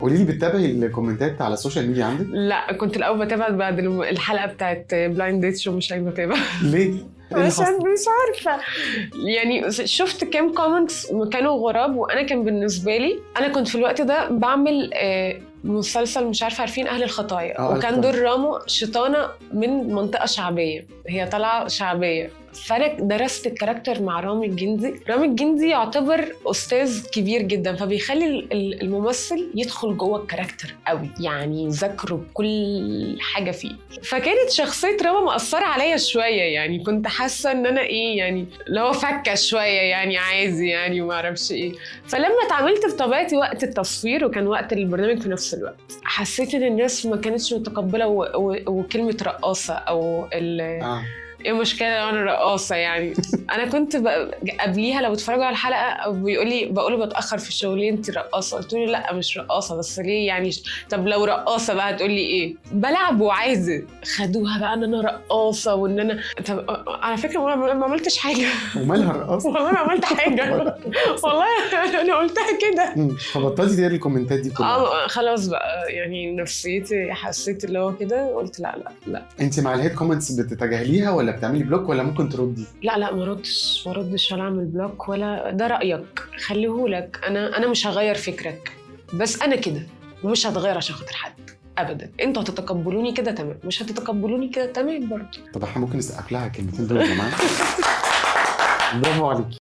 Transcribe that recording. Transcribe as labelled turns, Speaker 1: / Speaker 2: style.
Speaker 1: قولي لي بتتابعي الكومنتات على السوشيال ميديا عندك؟
Speaker 2: لا كنت الاول بتابع بعد الحلقه بتاعت بلايند ديت شو مش عايزه اتابع
Speaker 1: ليه؟ إيه اللي
Speaker 2: عشان
Speaker 1: حصل؟
Speaker 2: مش عارفه يعني شفت كام كومنتس كانوا غراب. وانا كان بالنسبه لي انا كنت في الوقت ده بعمل مسلسل مش عارفه عارفين اهل الخطايا وكان دور رامو شيطانه من منطقه شعبيه هي طالعه شعبيه. فانا درست الكاركتر مع رامي الجندي. رامي الجندي يعتبر استاذ كبير جدا فبيخلي الممثل يدخل جوه الكاركتر قوي يعني يذكره بكل حاجه فيه. فكانت شخصيه رامي مأثره عليا شويه يعني كنت حاسه ان انا ايه يعني اللي هو فكه شويه يعني عايزي يعني وما اعرفش ايه. فلما اتعاملت بطبيعتي وقت التصوير وكان وقت البرنامج في نفس الوقت حسيت ان الناس ما كانتش متقبله وكلمه رقاصه او ايه المشكله لو انا رقاصه يعني. انا كنت قبليها لو بتفرجوا على الحلقه بقول بتاخر في الشغل ليه انت رقاصه. قلت له لا مش رقاصه بس ليه يعني طب لو رقاصه بقى هتقول لي ايه بلعب وعايزه. خدوها بقى ان انا رقاصه وان انا طب على فكره ما عملتش حاجه.
Speaker 1: ومالها الرقاصه؟
Speaker 2: والله ما عملت حاجه والله انا قلتها كده.
Speaker 1: فبطلتي تقري الكومنتات دي كلها؟
Speaker 2: خلاص بقى يعني نفسيتي حسيت اللي هو كده قلت لا لا لا.
Speaker 1: انت مع الهيت كومنتس بتتجاهليها ولا بتعملي بلوك ولا ممكن تردي؟
Speaker 2: لا ما ردش ولا اعمل بلوك ولا ده رايك خليهولك. انا مش هغير فكرك بس انا كده ومش هتغير عشان خاطر حد ابدا. انتوا هتتقبلوني كده تمام مش هتتقبلوني كده تمام برضه.
Speaker 1: طب احنا ممكن نسقف لها كلمتين دول يا جماعه؟ برافو عليكي.